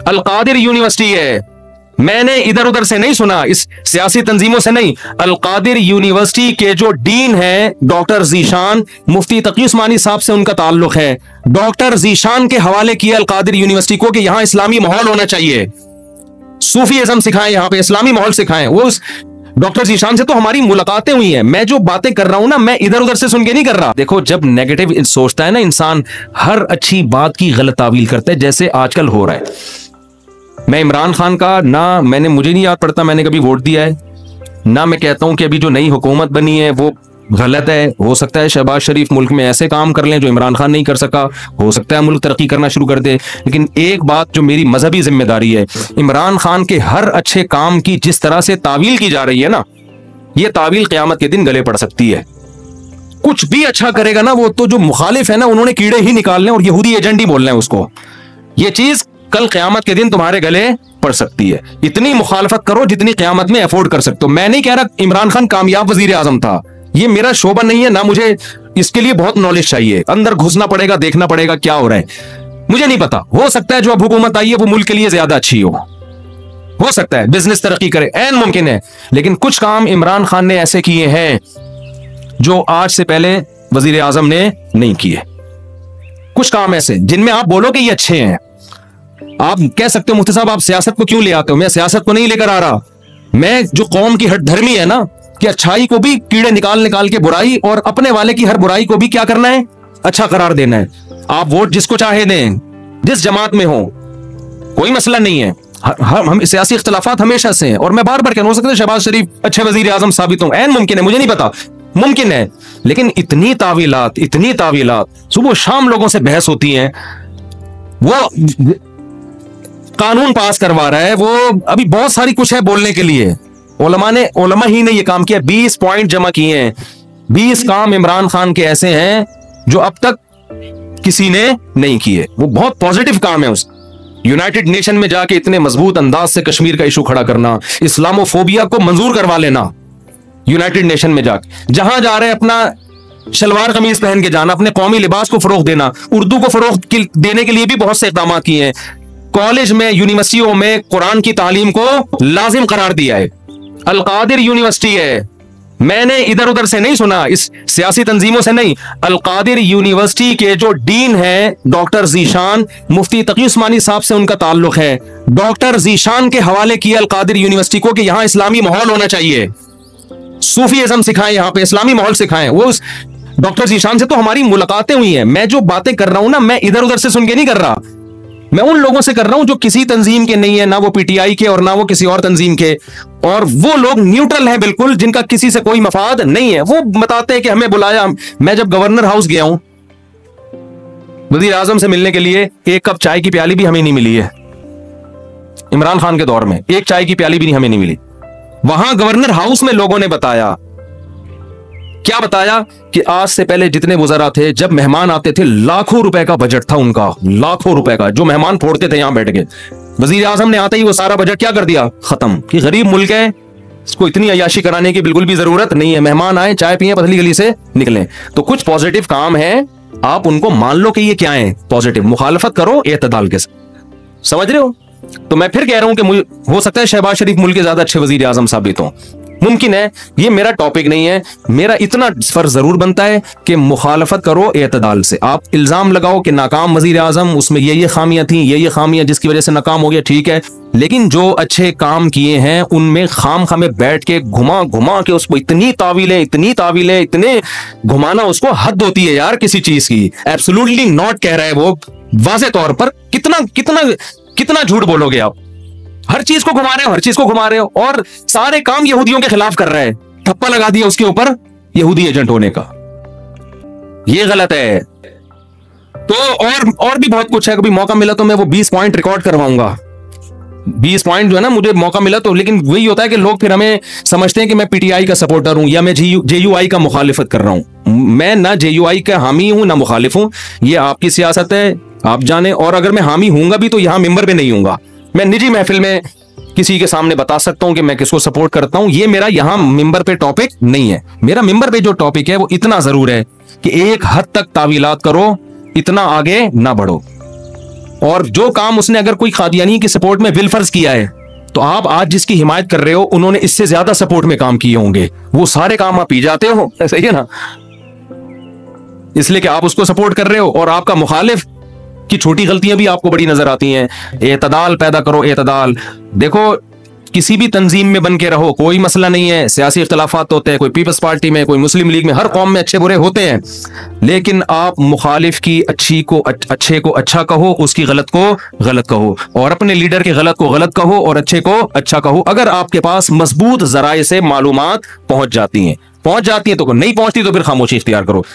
अल Qadir university है, मैंने इधर उधर से नहीं सुना, इस सियासी तंजीमों से नहीं। अल कादिर यूनिवर्सिटी के जो डीन है डॉक्टर जीशान, मुफ्ती तकी उस्मानी साहब से उनका ताल्लुक है। डॉक्टर जीशान के हवाले किया अल कादिर यूनिवर्सिटी को कि यहां इस्लामी माहौल होना चाहिए, सूफीइज्म सिखाएं, यहां पे इस्लामी माहौल सिखाएं। वो डॉक्टर जीशान से तो हमारी मुलाकातें हुई हैं। मैं जो बातें कर रहा हूं ना, मैं इधर उधर से सुन के नहीं कर रहा। देखो, जब नेगेटिव सोचता है ना इंसान, हर अच्छी बात की गलत तावील करता है, जैसे आजकल हो रहा है। मैं इमरान खान का ना, मुझे नहीं याद पड़ता मैंने कभी वोट दिया है, ना मैं कहता हूं कि अभी जो नई हुकूमत बनी है वो गलत है। हो सकता है शहबाज शरीफ मुल्क में ऐसे काम कर लें जो इमरान खान नहीं कर सका, हो सकता है मुल्क तरक्की करना शुरू कर दे। लेकिन एक बात जो मेरी मजहबी जिम्मेदारी है, इमरान खान के हर अच्छे काम की जिस तरह से तावील की जा रही है ना, ये तावील क़यामत के दिन गले पड़ सकती है। कुछ भी अच्छा करेगा ना, वो तो जो मुखालिफ है ना, उन्होंने कीड़े ही निकालने और यहूदी एजेंट ही बोलना है उसको। ये चीज कल क़यामत के दिन तुम्हारे गले पड़ सकती है। इतनी मुखालफत करो जितनी क़यामत में अफोर्ड कर सकते हो। मैं नहीं कह रहा इमरान खान कामयाब वजीर आजम था, ये मेरा शोबा नहीं है, ना मुझे इसके लिए बहुत नॉलेज चाहिए। अंदर घुसना पड़ेगा, देखना पड़ेगा क्या हो रहा है। मुझे नहीं पता, हो सकता है जो अब हुकूमत आई है वो मुल्क के लिए ज्यादा अच्छी हो सकता है बिजनेस तरक्की करे, ऐन मुमकिन है। लेकिन कुछ काम इमरान खान ने ऐसे किए हैं जो आज से पहले वजीर आजम ने नहीं किए। कुछ काम ऐसे जिनमें आप बोलो कि ये अच्छे हैं। आप कह सकते हो मुफ्ती साहब आप सियासत को क्यों ले आते हो? मैं सियासत को नहीं लेकर आ रहा, मैं जो कौम की हठधर्मी है ना, कि अच्छाई को भी कीड़े निकाल निकाल के बुराई, और अपने वाले की हर बुराई को भी क्या करना है, अच्छा करार देना है। आप वोट जिसको चाहे दें, जिस जमात में हो, कोई मसला नहीं है। हम सियासी इख्तिलाफात हमेशा से हैं, और मैं बार बार कह रहा हूं, हो सकता है शहबाज शरीफ अच्छे वजीर आजम साबित हो, ऐन मुमकिन है, मुझे नहीं पता, मुमकिन है। लेकिन इतनी तावीलात सुबह शाम लोगों से बहस होती है। वो कानून पास करवा रहा है, वो अभी बहुत सारी कुछ है बोलने के लिए। उलमा ही ने ये काम किया, 20 पॉइंट जमा किए हैं। 20 काम इमरान खान के ऐसे हैं जो अब तक किसी ने नहीं किए। वो बहुत पॉजिटिव काम है उसका। यूनाइटेड नेशन में जाके इतने मजबूत अंदाज से कश्मीर का इशू खड़ा करना, इस्लामोफोबिया को मंजूर करवा लेना, यूनाइटेड नेशन में जाके जहां जा रहे अपना शलवार कमीज पहन के जाना, अपने कौमी लिबास को फरोग देना, उर्दू को फरोग देने के लिए भी बहुत से इक़दाम किए हैं। कॉलेज में, यूनिवर्सिटियों में कुरान की तालीम को लाजिम करार दिया है। अल कादिर यूनिवर्सिटी है, मैंने इधर उधर से नहीं सुना, इस सियासी तंजीमों से नहीं। अल कादिर यूनिवर्सिटी के जो डीन है डॉक्टर जीशान, मुफ्ती तकी उस्मानी साहब से उनका ताल्लुक है। डॉक्टर जीशान के हवाले किया अल कादिर यूनिवर्सिटी को कि यहां इस्लामी माहौल होना चाहिए, सूफीइज्म सिखाएं, यहां पे इस्लामी माहौल सिखाएं। वो डॉक्टर जीशान से तो हमारी मुलाकातें हुई हैं। मैं जो बातें कर रहा हूं ना, मैं इधर उधर से सुन के नहीं कर रहा, मैं उन लोगों से कर रहा हूं जो किसी तंजीम के नहीं है, ना वो पीटीआई के और ना वो किसी और तंजीम के, और वो लोग न्यूट्रल हैं बिल्कुल, जिनका किसी से कोई मफाद नहीं है। वो बताते हैं कि हमें बुलाया। मैं जब गवर्नर हाउस गया हूं वजीर आजम से मिलने के लिए, एक कप चाय की प्याली भी हमें नहीं मिली है। इमरान खान के दौर में एक चाय की प्याली भी हमें नहीं मिली। वहां गवर्नर हाउस में लोगों ने बताया, क्या बताया कि आज से पहले जितने वज़रा थे, जब मेहमान आते थे, लाखों रुपए का बजट था उनका, लाखों रुपए का, जो मेहमान फोड़ते थे यहां बैठ के। वजीर आजम ने आते ही वो सारा बजट क्या कर दिया, खत्म। कि गरीब मुल्क है, इसको इतनी अयाशी कराने की बिल्कुल भी जरूरत नहीं है। मेहमान आए, चाय पिए, पतली गली से निकलें। तो कुछ पॉजिटिव काम है, आप उनको मान लो कि ये क्या है, पॉजिटिव। मुखालफत करो एतदाल के साथ, समझ रहे हो? तो मैं फिर कह रहा हूं कि हो सकता है शहबाज शरीफ मुल्क के ज्यादा अच्छे वजीर आजम साबित हो, मुमकिन है। ये मेरा टॉपिक नहीं है। मेरा इतना फर्ज जरूर बनता है कि मुखालफत करो एतदाल से। आप इल्जाम लगाओ कि नाकाम वजीर आजम, उसमें ये खामियां थी, ये खामियां जिसकी वजह से नाकाम हो गया, ठीक है। लेकिन जो अच्छे काम किए हैं उनमें खाम खामे बैठ के घुमा घुमा के उसको इतनी तावीलें, इतने घुमाना, उसको हद होती है यार किसी चीज की। एब्सोल्युटली नॉट कह रहा है वो, वाज़े तौर पर। कितना झूठ बोलोगे आप? हर चीज को घुमा रहे हो, और सारे काम यहूदियों के खिलाफ कर रहे हैं। ठप्पा लगा दिया उसके ऊपर यहूदी एजेंट होने का, ये गलत है। तो और भी बहुत कुछ है। कभी मौका मिला तो मैं वो 20 पॉइंट रिकॉर्ड करवाऊंगा। 20 पॉइंट जो है ना, मुझे मौका मिला तो। लेकिन वही होता है कि लोग फिर हमें समझते हैं कि मैं पीटीआई का सपोर्टर हूं या मैं जेयूआई का मुखालिफत कर रहा हूं। मैं ना जेयूआई का हामी हूं ना मुखालिफ हूं, ये आपकी सियासत है, आप जाने। और अगर मैं हामी हूंगा भी तो यहां मिंबर पे नहीं हूंगा। मैं निजी महफिल में किसी के सामने बता सकता हूं कि मैं किसको सपोर्ट करता हूं। ये मेरा यहां मिंबर पे टॉपिक नहीं है। मेरा मिंबर पे जो टॉपिक है वो इतना जरूर है कि एक हद तक तावीलात करो, इतना आगे ना बढ़ो। और जो काम उसने अगर कोई कादियानी की सपोर्ट में बिलफर्ज किया है, तो आप आज जिसकी हिमायत कर रहे हो उन्होंने इससे ज्यादा सपोर्ट में काम किए होंगे, वो सारे काम आप पी जाते हो, सही है ना, इसलिए कि आप उसको सपोर्ट कर रहे हो और आपका मुखालिफ की छोटी गलतियां भी आपको बड़ी नजर आती हैं। एतदाल पैदा करो, एतदाल। देखो, किसी भी तंजीम में बन के रहो, कोई मसला नहीं है, सियासी इख्तलाफात होते हैं, कोई पीपल्स पार्टी में, कोई मुस्लिम लीग में, हर कौम में अच्छे बुरे होते हैं, लेकिन आप मुखालिफ की अच्छे को अच्छा कहो, उसकी गलत को गलत कहो, और अपने लीडर के गलत को गलत कहो और अच्छे को अच्छा कहो, अगर आपके पास मजबूत जराए से मालूमात पहुंच जाती हैं तो, नहीं पहुंचती तो फिर खामोशी इख्तियार करो।